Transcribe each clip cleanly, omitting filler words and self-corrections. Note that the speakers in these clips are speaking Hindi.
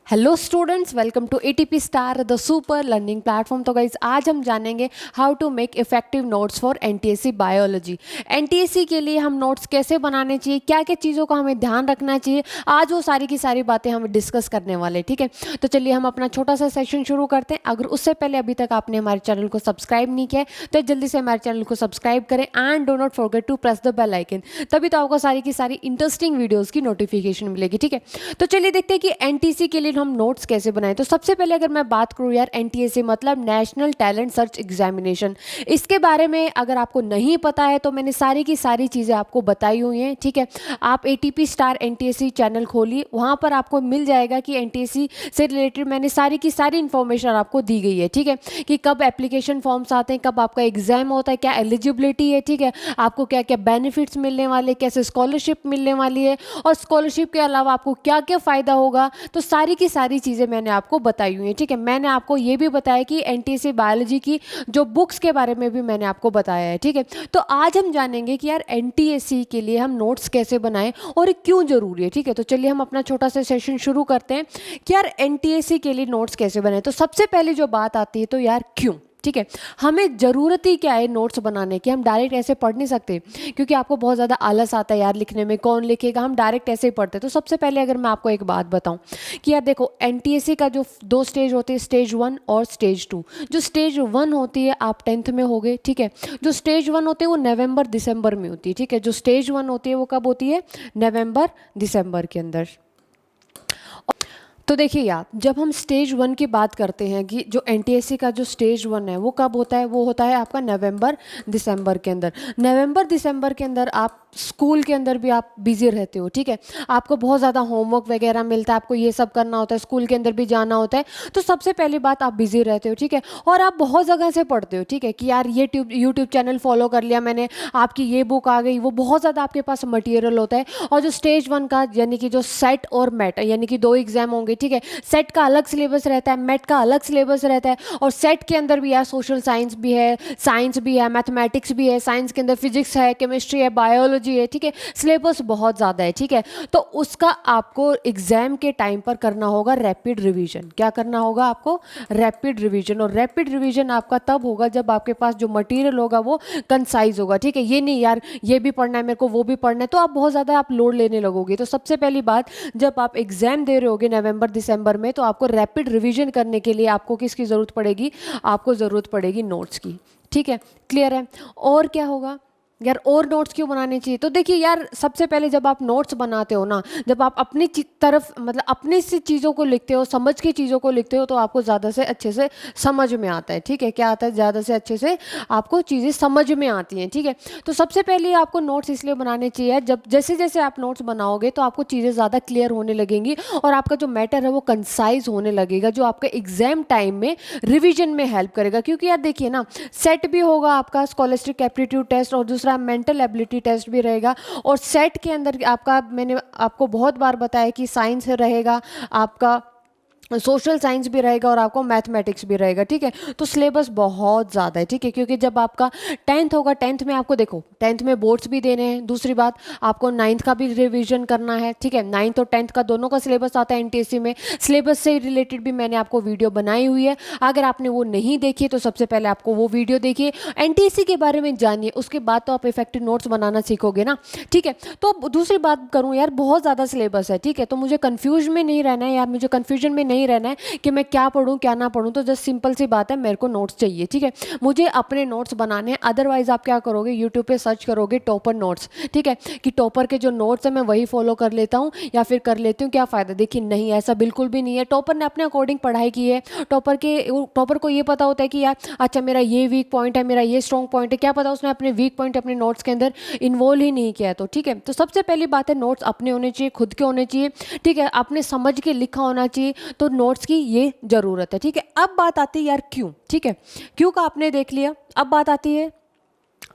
Hello students, welcome to ATP star the super learning platform. तो गाइज आज हम जानेंगे how to make effective notes for NTSC biology. NTSC के लिए हम नोट्स कैसे बनाने चाहिए, क्या क्या चीज़ों का हमें ध्यान रखना चाहिए, आज वो सारी की सारी बातें हम डिस्कस करने वाले। ठीक है, तो चलिए हम अपना छोटा सा सेशन शुरू करते हैं। अगर उससे पहले अभी तक आपने हमारे चैनल को सब्सक्राइब नहीं किया है तो जल्दी से हमारे चैनल को सब्सक्राइब करें and do not forget to press the bell icon, तभी तो आपको सारी की सारी इंटरेस्टिंग वीडियोज़ की नोटिफिकेशन मिलेगी। ठीक है, तो चलिए देखते हैं कि एनटीएससी के लिए हम नोट्स कैसे बनाएं। तो सबसे पहले अगर मैं बात करूं यार, एनटीएससी मतलब नेशनल टैलेंट सर्च एग्जामिनेशन, इसके बारे में अगर आपको नहीं पता है तो मैंने सारी की सारी चीज़ें आपको बताई हुई हैं। ठीक है, आप एटीपी स्टार एनटीएससी चैनल खोलिए, वहां पर आपको मिल जाएगा कि एनटीएससी से रिलेटेड मैंने सारी की सारी इंफॉर्मेशन आपको दी गई है। ठीक है, कि कब एप्लीकेशन फॉर्म्स आते हैं, कब आपका एग्जाम होता है, क्या एलिजिबिलिटी है, ठीक है, आपको क्या क्या बेनिफिट्स मिलने वाले, कैसे स्कॉलरशिप मिलने वाली है और स्कॉलरशिप के अलावा आपको क्या क्या फ़ायदा होगा, तो सारी की सारी चीज़ें मैंने आपको बताई हुई हैं। ठीक है, मैंने आपको ये भी बताया कि एनटीएससी बायोलॉजी की जो बुक्स के बारे में भी मैंने आपको बताया है। ठीक है, तो आज हम जानेंगे कि यार एनटीएससी के लिए हम नोट्स कैसे बनाएं और क्यों ज़रूरी है। ठीक है, तो चलिए हम अपना छोटा सा सेशन शुरू करते हैं कि यार एनटीएससी के लिए नोट्स कैसे बनाएं। तो सबसे पहले जो बात आती है तो यार क्यों। ठीक है, हमें ज़रूरत ही क्या है नोट्स बनाने की, हम डायरेक्ट ऐसे पढ़ नहीं सकते क्योंकि आपको बहुत ज़्यादा आलस आता है यार लिखने में, कौन लिखेगा, हम डायरेक्ट ऐसे ही पढ़ते। तो सबसे पहले अगर मैं आपको एक बात बताऊं कि यार देखो, एनटीएससी का जो दो स्टेज होते हैं, स्टेज 1 और स्टेज 2। जो स्टेज 1 होती है आप 10th में हो गए। ठीक है, जो स्टेज 1 होते हैं वो नवंबर दिसंबर में होती है। ठीक है, जो स्टेज 1 होती है वो कब होती है, नवंबर दिसंबर के अंदर। तो देखिए यार, जब हम स्टेज 1 की बात करते हैं कि जो एनटीएससी का जो स्टेज 1 है वो कब होता है, वो होता है आपका नवंबर दिसंबर के अंदर। नवंबर दिसंबर के अंदर आप स्कूल के अंदर भी आप बिजी रहते हो। ठीक है, आपको बहुत ज़्यादा होमवर्क वगैरह मिलता है, आपको ये सब करना होता है, स्कूल के अंदर भी जाना होता है। तो सबसे पहली बात, आप बिजी रहते हो। ठीक है, और आप बहुत जगह से पढ़ते हो। ठीक है, कि यार ये यूट्यूब चैनल फॉलो कर लिया मैंने, आपकी ये बुक आ गई, वो बहुत ज़्यादा आपके पास मटीरियल होता है। और जो स्टेज 1 का यानी कि जो सेट और मेट यानी कि 2 एग्जाम होंगे। ठीक है, सेट का अलग सिलेबस रहता है, मेट का अलग सिलेबस रहता है, और सेट के अंदर भी यार सोशल साइंस भी है, साइंस भी है, मैथमेटिक्स भी है, साइंस के अंदर फिजिक्स है, केमिस्ट्री है, बायोलॉजी है। ठीक है, सिलेबस बहुत ज़्यादा है। ठीक है, तो उसका आपको एग्जाम के टाइम पर करना होगा रैपिड रिवीजन। क्या करना होगा आपको, रैपिड रिवीजन। और रैपिड रिवीजन आपका तब होगा जब आपके पास जो मटेरियल होगा वो कंसाइज होगा। ठीक है, ये नहीं यार ये भी पढ़ना है मेरे को, वो भी पढ़ना है, तो आप बहुत ज़्यादा आप लोड लेने लगोगे। तो सबसे पहली बात, जब आप एग्जाम दे रहे होगे नवंबर दिसंबर में, तो आपको रैपिड रिवीजन करने के लिए आपको किसकी ज़रूरत पड़ेगी, आपको ज़रूरत पड़ेगी नोट्स की। ठीक है, क्लियर है। और क्या होगा यार, और नोट्स क्यों बनाने चाहिए, तो देखिए यार, सबसे पहले जब आप नोट्स बनाते हो ना, जब आप अपनी तरफ मतलब अपने से चीज़ों को लिखते हो, समझ के चीज़ों को लिखते हो, तो आपको ज़्यादा से अच्छे से समझ में आता है। ठीक है, क्या आता है, ज़्यादा से अच्छे से आपको चीज़ें समझ में आती हैं। ठीक है, तो सबसे पहले आपको नोट्स इसलिए बनाने चाहिए, जब जैसे जैसे आप नोट्स बनाओगे तो आपको चीज़ें ज़्यादा क्लियर होने लगेंगी और आपका जो मैटर है वो कंसाइज होने लगेगा, जो आपका एग्जाम टाइम में रिविजन में हेल्प करेगा। क्योंकि यार देखिए ना, सेट भी होगा आपका स्कॉलस्टिक एप्टीट्यूड टेस्ट, और दूसरा मेंटल एबिलिटी टेस्ट भी रहेगा। और सेट के अंदर आपका, मैंने आपको बहुत बार बताया कि साइंस रहेगा, आपका सोशल साइंस भी रहेगा और आपको मैथमेटिक्स भी रहेगा। ठीक है, तो सिलेबस बहुत ज़्यादा है। ठीक है, क्योंकि जब आपका 10th होगा, 10th में आपको देखो 10th में बोर्ड्स भी देने हैं, दूसरी बात आपको 9th का भी रिवीजन करना है। ठीक है, 9th और 10th का दोनों का सिलेबस आता है एनटीएससी में। सिलेबस से रिलेटेड भी मैंने आपको वीडियो बनाई हुई है, अगर आपने वो नहीं देखी तो सबसे पहले आपको वो वीडियो देखिए, एनटीएससी के बारे में जानिए, उसके बाद तो आप इफेक्टिव नोट्स बनाना सीखोगे ना। ठीक है, तो अब दूसरी बात करूँ यार, बहुत ज़्यादा सिलेबस है। ठीक है, तो मुझे कन्फ्यूज में नहीं रहना है यार, मुझे कन्फ्यूजन में नहीं रहना है कि मैं क्या पढूं क्या ना पढूं, तो जस्ट सिंपल सी बात है, मेरे को नोट्स चाहिए। ठीक है, मुझे अपने नोट्स बनाने हैं। अदरवाइज आप क्या करोगे, यूट्यूब पे सर्च करोगे टॉपर नोट्स। ठीक है, कि टॉपर के जो नोट्स है मैं वही फॉलो कर लेता हूँ या फिर कर लेती हूँ, क्या फ़ायदा। देखिए नहीं, ऐसा बिल्कुल भी नहीं है। टॉपर ने अपने अकॉर्डिंग पढ़ाई की है, टॉपर को ये पता होता है कि यार अच्छा मेरा ये वीक पॉइंट है, मेरा ये स्ट्रॉन्ग पॉइंट है, क्या पता उसने अपने वीक पॉइंट अपने नोट्स के अंदर इन्वॉल्व ही नहीं किया है। तो ठीक है, तो सबसे पहली बात है, नोट्स अपने होने चाहिए, खुद के होने चाहिए। ठीक है, अपने समझ के लिखा होना चाहिए, तो नोट्स की ये जरूरत है। ठीक है, अब बात आती है यार क्यों। ठीक है, क्यों का आपने देख लिया, अब बात आती है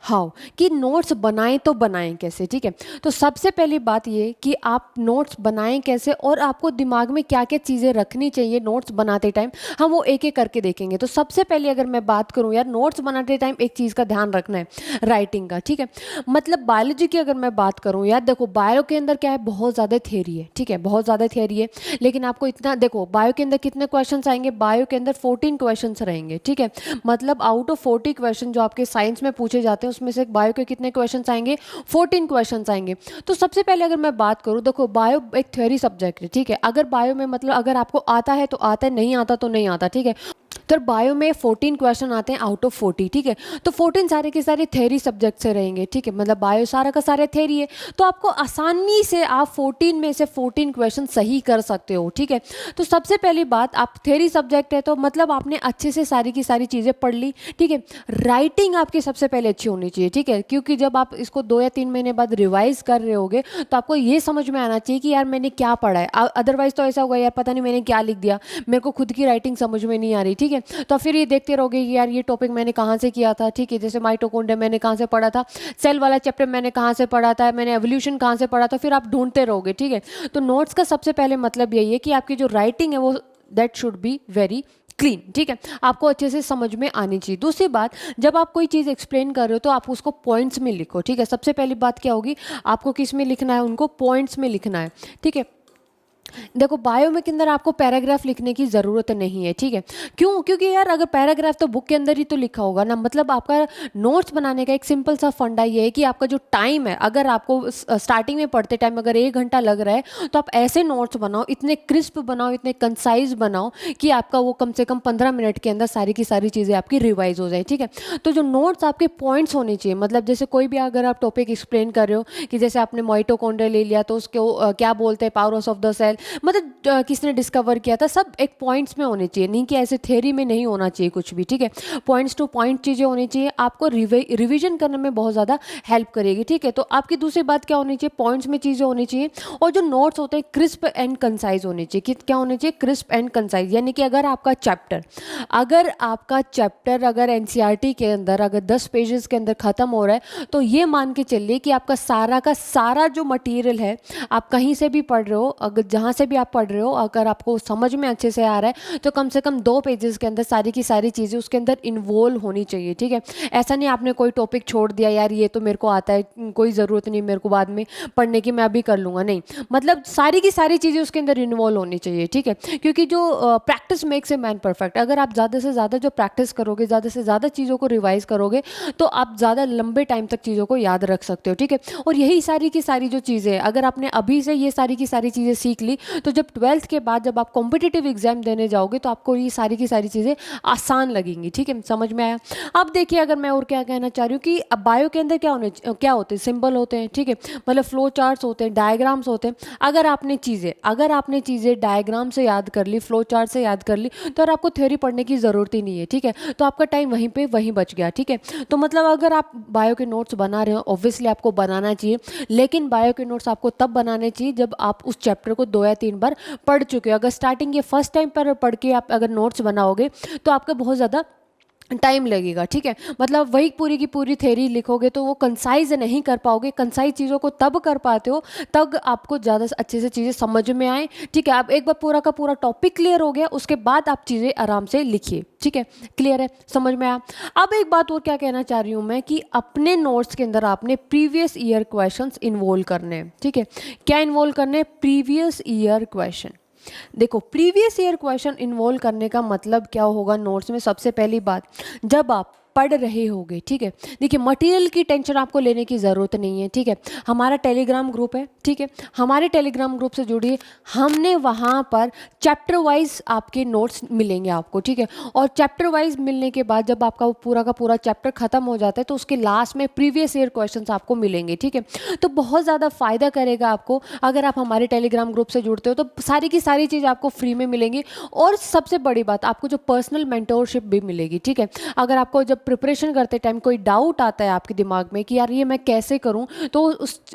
हाउ, कि नोट्स बनाएं तो बनाएं कैसे, ठीक है। तो सबसे पहली बात ये कि आप नोट्स बनाएं कैसे और आपको दिमाग में क्या क्या चीज़ें रखनी चाहिए नोट्स बनाते टाइम, हम वो एक एक करके देखेंगे। तो सबसे पहले अगर मैं बात करूं यार, नोट्स बनाते टाइम एक चीज़ का ध्यान रखना है, राइटिंग का, ठीक है। मतलब बायोलॉजी की अगर मैं बात करूं यार, देखो बायो के अंदर क्या है, बहुत ज़्यादा थियरी है, ठीक है, बहुत ज़्यादा थियरी है। लेकिन आपको इतना देखो, बायो के अंदर कितने क्वेश्चन आएंगे, बायो के अंदर 14 क्वेश्चन रहेंगे, ठीक है। मतलब आउट ऑफ 40 क्वेश्चन जो आपके साइंस में पूछे जाते हैं, उसमें से बायो के कितने क्वेश्चंस आएंगे, 14 क्वेश्चंस आएंगे। तो सबसे पहले अगर मैं बात करूं, देखो बायो एक थ्योरी सब्जेक्ट है, ठीक है। अगर बायो में मतलब अगर आपको आता है तो आता है, नहीं आता तो नहीं आता, ठीक है। तो बायो में 14 क्वेश्चन आते हैं आउट ऑफ 40, ठीक है। तो 14 सारे के सारे थ्योरी सब्जेक्ट से रहेंगे, ठीक है। मतलब बायो सारा का सारा थ्योरी है, तो आपको आसानी से आप 14 में से 14 क्वेश्चन सही कर सकते हो, ठीक है। तो सबसे पहली बात, आप थ्योरी सब्जेक्ट है तो मतलब आपने अच्छे से सारी की सारी चीज़ें पढ़ ली, ठीक है। राइटिंग आपकी सबसे पहले अच्छी होनी चाहिए, ठीक है, क्योंकि जब आप इसको 2 या 3 महीने बाद रिवाइज कर रहे होगे तो आपको ये समझ में आना चाहिए कि यार मैंने क्या पढ़ा है। अदरवाइज तो ऐसा होगा यार पता नहीं मैंने क्या लिख दिया, मेरे को खुद की राइटिंग समझ में नहीं आ रही, ठीक है। तो फिर ये देखते रहोगे कि यार ये टॉपिक मैंने कहाँ से किया था, ठीक है। जैसे माइटोकॉन्ड्रिया मैंने कहाँ से पढ़ा था, सेल वाला चैप्टर मैंने कहाँ से पढ़ा था, मैंने एवोल्यूशन कहाँ से पढ़ा था, फिर आप ढूंढते रहोगे, ठीक है। तो नोट्स का सबसे पहले मतलब यही है कि आपकी जो राइटिंग है वो that should be very clean, ठीक है, आपको अच्छे से समझ में आनी चाहिए। दूसरी बात, जब आप कोई चीज़ एक्सप्लेन कर रहे हो तो आप उसको पॉइंट्स में लिखो, ठीक है। सबसे पहली बात क्या होगी, आपको किस में लिखना है, उनको पॉइंट्स में लिखना है, ठीक है। देखो बायो में के अंदर आपको पैराग्राफ लिखने की ज़रूरत नहीं है, ठीक है। क्यों, क्योंकि यार अगर पैराग्राफ तो बुक के अंदर ही तो लिखा होगा ना। मतलब आपका नोट्स बनाने का एक सिंपल सा फंडा ये है कि आपका जो टाइम है, अगर आपको स्टार्टिंग में पढ़ते टाइम अगर 1 घंटा लग रहा है तो आप ऐसे नोट्स बनाओ, इतने क्रिस्प बनाओ, इतने कंसाइज बनाओ कि आपका वो कम से कम 15 मिनट के अंदर सारी की सारी चीज़ें आपकी रिवाइज हो जाए, ठीक है। तो जो नोट्स आपके पॉइंट्स होने चाहिए, मतलब जैसे कोई भी अगर आप टॉपिक एक्सप्लेन कर रहे हो कि जैसे आपने माइटोकॉन्ड्रिया ले लिया तो उसको क्या बोलते हैं, पावर्स ऑफ द सेल, मतलब किसने डिस्कवर किया था, सब एक पॉइंट्स में होने चाहिए, नहीं कि ऐसे थ्योरी में नहीं होना चाहिए कुछ भी, ठीक है। पॉइंट्स टू पॉइंट चीज़ें होनी चाहिए, आपको रिवीजन करने में बहुत ज़्यादा हेल्प करेगी, ठीक है। तो आपकी दूसरी बात क्या होनी चाहिए, पॉइंट्स में चीज़ें होनी चाहिए, और जो नोट्स होते हैं क्रिस्प एंड कंसाइज होने चाहिए। कि क्या होने चाहिए, क्रिस्प एंड कंसाइज, यानी कि अगर आपका चैप्टर अगर एनसीईआरटी के अंदर अगर 10 पेजेस के अंदर ख़त्म हो रहा है तो ये मान के चलिए कि आपका सारा का सारा जो मटेरियल है, आप कहीं से भी पढ़ रहे हो, अगर जहाँ से भी आप पढ़ रहे हो, अगर आपको समझ में अच्छे से आ रहा है तो कम से कम 2 पेजेस के अंदर सारी की सारी चीज़ें उसके अंदर इन्वॉल्व होनी चाहिए, ठीक है। ऐसा नहीं आपने कोई टॉपिक छोड़ दिया, यार ये तो मेरे को आता है, कोई ज़रूरत नहीं मेरे को बाद में पढ़ने की, मैं अभी कर लूँगा, नहीं। मतलब सारी की सारी चीज़ें उसके अंदर इन्वॉल्व होनी चाहिए, ठीक है। क्योंकि जो practice makes a man perfect, अगर आप ज़्यादा से ज़्यादा जो प्रैक्टिस करोगे, ज़्यादा से ज़्यादा चीज़ों को रिवाइज करोगे तो आप ज़्यादा लंबे टाइम तक चीज़ों को याद रख सकते हो, ठीक है। और यही सारी की सारी जो चीज़ें, अगर आपने अभी से ये सारी की सारी चीज़ें सीख ली तो जब 12th के बाद जब आप कॉम्पिटिटिव एग्जाम देने जाओगे तो आपको ये सारी की सारी चीज़ें आसान लगेंगी, ठीक है। समझ में आया। अब देखिए, अगर मैं और क्या कहना चाह रही हूँ कि अब बायो के अंदर क्या होते हैं, सिंबल होते हैं, ठीक है। मतलब फ्लो चार्ट्स होते हैं, डायग्राम्स होते हैं। अगर आपने चीज़ें डायग्राम से याद कर ली, फ्लो चार्ट से याद कर ली, तो और आपको थ्योरी पढ़ने की ज़रूरत ही नहीं है, ठीक है। तो आपका टाइम वहीं बच गया, ठीक है। तो मतलब अगर आप बायो के नोट्स बना रहे हो, ऑब्वियसली आपको बनाना चाहिए, लेकिन बायो के नोट्स आपको तब बनाने चाहिए जब आप उस चैप्टर को 2 या 3 बार पढ़ चुके हो। अगर स्टार्टिंग ये फर्स्ट टाइम पर पढ़ के आप अगर नोट्स बनाओगे तो आपका बहुत ज़्यादा टाइम लगेगा, ठीक है। मतलब वही पूरी की पूरी थ्योरी लिखोगे तो वो कंसाइज नहीं कर पाओगे। कंसाइज चीज़ों को तब कर पाते हो तब आपको ज़्यादा अच्छे से चीज़ें समझ में आए, ठीक है। आप एक बार पूरा का पूरा टॉपिक क्लियर हो गया, उसके बाद आप चीज़ें आराम से लिखिए, ठीक है। क्लियर है, समझ में आया। अब एक बात और क्या कहना चाह रही हूँ मैं कि अपने नोट्स के अंदर आपने प्रीवियस ईयर क्वेश्चंस इन्वॉल्व करने हैं, ठीक है। क्या इन्वॉल्व करने हैं, प्रीवियस ईयर क्वेश्चन। देखो प्रीवियस ईयर क्वेश्चन इन्वॉल्व करने का मतलब क्या होगा नोट्स में, सबसे पहली बात, जब आप पढ़ रहे होगे, ठीक है। देखिए मटेरियल की टेंशन आपको लेने की ज़रूरत नहीं है, ठीक है। हमारा टेलीग्राम ग्रुप है, ठीक है। हमारे टेलीग्राम ग्रुप से जुड़िए, हमने वहाँ पर चैप्टर वाइज आपके नोट्स मिलेंगे आपको, ठीक है। और चैप्टर वाइज मिलने के बाद जब आपका वो पूरा का पूरा चैप्टर खत्म हो जाता है तो उसके लास्ट में प्रीवियस ईयर क्वेश्चंस आपको मिलेंगे, ठीक है। तो बहुत ज़्यादा फ़ायदा करेगा आपको अगर आप हमारे टेलीग्राम ग्रुप से जुड़ते हो, तो सारी की सारी चीज़ आपको फ्री में मिलेंगी। और सबसे बड़ी बात, आपको जो पर्सनल मेंटोरशिप भी मिलेगी, ठीक है। अगर आपको जब जब प्रिपरेशन करते टाइम कोई डाउट आता है आपके दिमाग में कि यार ये मैं कैसे करूं, तो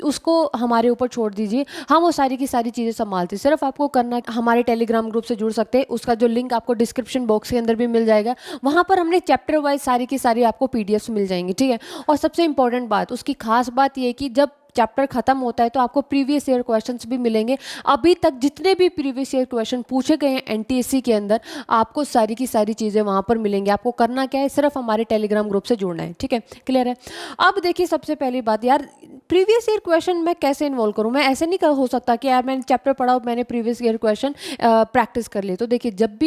उसको हमारे ऊपर छोड़ दीजिए, हम वो सारी की सारी चीज़ें संभालते हैं। सिर्फ आपको करना है, हमारे टेलीग्राम ग्रुप से जुड़ सकते हैं, उसका जो लिंक आपको डिस्क्रिप्शन बॉक्स के अंदर भी मिल जाएगा। वहाँ पर हमने चैप्टर वाइज सारी की सारी आपको पीडीएफ्स मिल जाएंगी, ठीक है। और सबसे इंपॉर्टेंट बात, उसकी खास बात ये है कि जब चैप्टर खत्म होता है तो आपको प्रीवियस ईयर क्वेश्चंस भी मिलेंगे। अभी तक जितने भी प्रीवियस ईयर क्वेश्चन पूछे गए हैं एनटीएससी के अंदर, आपको सारी की सारी चीज़ें वहाँ पर मिलेंगी। आपको करना क्या है, सिर्फ हमारे टेलीग्राम ग्रुप से जुड़ना है, ठीक है, क्लियर है। अब देखिए सबसे पहली बात, यार प्रीवियस ईयर क्वेश्चन मैं कैसे इन्वॉल्व करूँ, मैं ऐसे नहीं हो सकता कि यार मैंने चैप्टर पढ़ा और मैंने प्रीवियस ईयर क्वेश्चन प्रैक्टिस कर लिए। तो देखिए जब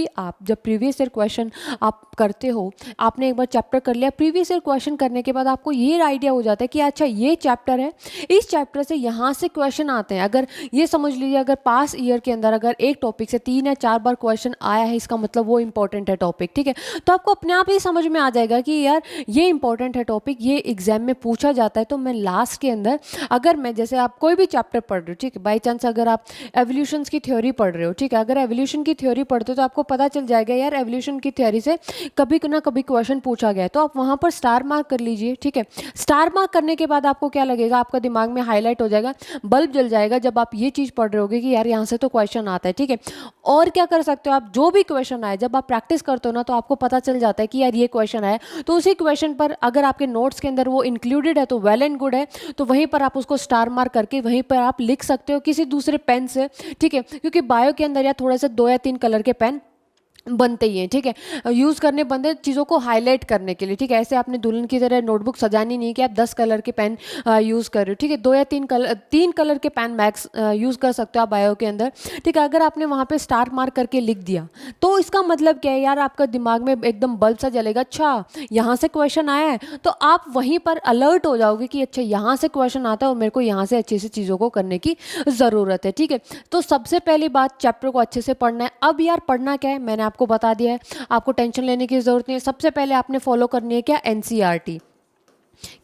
प्रीवियस ईयर क्वेश्चन आप करते हो, आपने एक बार चैप्टर कर लिया, प्रीवियस ईयर क्वेश्चन करने के बाद आपको ये आइडिया हो जाता है कि अच्छा ये चैप्टर है, इस चैप्टर से यहाँ से क्वेश्चन आते हैं। अगर ये समझ लीजिए, अगर पास ईयर के अंदर अगर एक टॉपिक से 3 या 4 बार क्वेश्चन आया है, इसका मतलब वो इंपॉर्टेंट है टॉपिक, ठीक है। तो आपको अपने आप ही समझ में आ जाएगा कि यार ये इंपॉर्टेंट है टॉपिक, ये एग्जाम में पूछा जाता है। तो मैं लास्ट के अंदर, अगर मैं जैसे आप कोई भी चैप्टर पढ़ रहे हो, ठीक है, बाई चांस अगर आप एवोल्यूशंस की थ्योरी पढ़ रहे हो, ठीक है, अगर एवोल्यूशन की थ्योरी पढ़ते हो तो आपको पता चल जाएगा यार एवोल्यूशन की थ्योरी से कभी ना कभी क्वेश्चन पूछा गया है, तो आप वहाँ पर स्टार मार्क कर लीजिए, ठीक है। स्टार मार्क करने के बाद आपको क्या लगेगा, आपका दिमाग में हाईलाइट हो जाएगा, बल्ब जल जाएगा जब आप ये चीज़ पढ़ रहे होगे कि यार यहाँ से तो क्वेश्चन आता है, ठीक है। और क्या कर सकते हो आप, जो भी क्वेश्चन आए जब आप प्रैक्टिस करते हो ना, तो आपको पता चल जाता है कि यार ये क्वेश्चन आया, तो उसी क्वेश्चन पर अगर आपके नोट्स के अंदर वो इंक्लूडेड है तो वेल एंड गुड है, तो वहीं पर आप उसको स्टार मार्क करके वहीं पर आप लिख सकते हो किसी दूसरे पेन से, ठीक है। क्योंकि बायो के अंदर या थोड़ा सा 2 या 3 कलर के पेन बनते ही हैं, ठीक है, यूज़ करने बनते हैं चीज़ों को हाईलाइट करने के लिए, ठीक है। ऐसे आपने दुल्हन की तरह नोटबुक सजानी नहीं कि आप 10 कलर के पेन यूज़ कर रहे हो, ठीक है। 2 या 3 कलर के पेन मैक्स यूज़ कर सकते हो आप बायो के अंदर, ठीक है। अगर आपने वहाँ पे स्टार मार्क करके लिख दिया तो इसका मतलब क्या है यार, आपका दिमाग में एकदम बल्ब सा जलेगा, अच्छा यहाँ से क्वेश्चन आया है, तो आप वहीं पर अलर्ट हो जाओगे कि अच्छा यहाँ से क्वेश्चन आता है और मेरे को यहाँ से अच्छे से चीज़ों को करने की ज़रूरत है, ठीक है। तो सबसे पहली बात, चैप्टर को अच्छे से पढ़ना है। अब यार पढ़ना क्या है, मैंने आपको बता दिया है, आपको टेंशन लेने की जरूरत नहीं है। सबसे पहले आपने फॉलो करनी है क्या, एनसीईआरटी।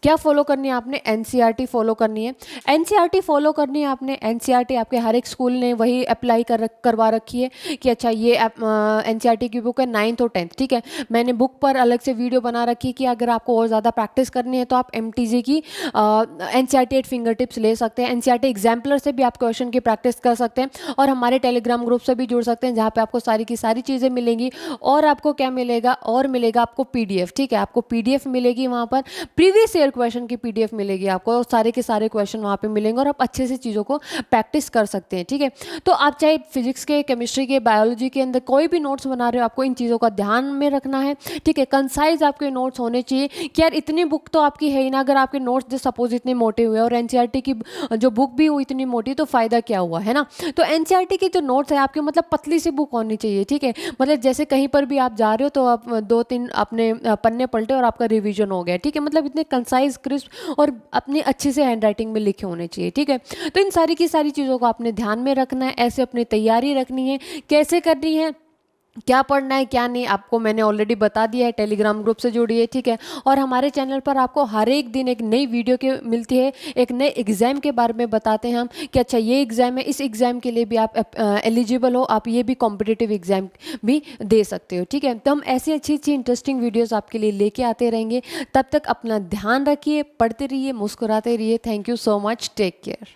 क्या फॉलो करनी है आपने, एनसीईआरटी फॉलो करनी है। एनसीईआरटी फॉलो करनी है आपने। एनसीईआरटी आपके हर एक स्कूल ने वही अप्लाई करवा रखी है कि अच्छा ये एनसीईआरटी की बुक है 9th और 10th, ठीक है। मैंने बुक पर अलग से वीडियो बना रखी है कि अगर आपको और ज़्यादा प्रैक्टिस करनी है तो आप एमटीजी की एनसीईआरटी एट फिंगर टिप्स ले सकते हैं। एनसीईआरटी एग्जाम्पलर से भी आप क्वेश्चन की प्रैक्टिस कर सकते हैं और हमारे टेलीग्राम ग्रुप से भी जुड़ सकते हैं, जहाँ पे आपको सारी की सारी चीज़ें मिलेंगी। और आपको क्या मिलेगा, और मिलेगा आपको पीडीएफ, ठीक है। आपको पीडीएफ मिलेगी वहाँ पर, प्रीवियस ईयर क्वेश्चन की पीडीएफ मिलेगी आपको, और सारे के सारे क्वेश्चन वहाँ पे मिलेंगे और आप अच्छे से चीज़ों को प्रैक्टिस कर सकते हैं, ठीक है। तो आप चाहे फिजिक्स के, केमिस्ट्री के, बायोलॉजी के अंदर कोई भी नोट्स बना रहे हो, आपको इन चीज़ों का ध्यान में रखना है, ठीक है। कंसाइज आपके नोट्स होने चाहिए कि यार इतनी बुक तो आपकी है ही ना, अगर आपके नोट्स जो सपोज इतने मोटे हुए और एनसीईआरटी की जो बुक भी हुई इतनी मोटी, तो फ़ायदा क्या हुआ, है ना। तो एनसीईआरटी की जो नोट्स है आपके, मतलब पतली सी बुक होनी चाहिए, ठीक है। मतलब जैसे कहीं पर भी आप जा रहे हो तो आप 2-3 अपने पन्ने पलटे और आपका रिवीजन हो गया, ठीक है। मतलब इतने कंसाइज, क्रिस्प और अपनी अच्छी से हैंडराइटिंग में लिखे होने चाहिए, ठीक है। तो इन सारी की सारी चीज़ों को आपने ध्यान में रखना है, ऐसे अपनी तैयारी रखनी है। कैसे करनी है, क्या पढ़ना है क्या नहीं, आपको मैंने ऑलरेडी बता दिया है। टेलीग्राम ग्रुप से जुड़िए, ठीक है। और हमारे चैनल पर आपको हर एक दिन एक नई वीडियो के मिलती है, एक नए एग्ज़ाम के बारे में बताते हैं हम कि अच्छा ये एग्ज़ाम है, इस एग्ज़ाम के लिए भी आप एलिजिबल हो, आप ये भी कॉम्पिटिटिव एग्ज़ाम भी दे सकते हो, ठीक है। तो हम ऐसी अच्छी अच्छी इंटरेस्टिंग वीडियोज़ आपके लिए लेके आते रहेंगे। तब तक अपना ध्यान रखिए, पढ़ते रहिए, मुस्कुराते रहिए। Thank you so much, take care.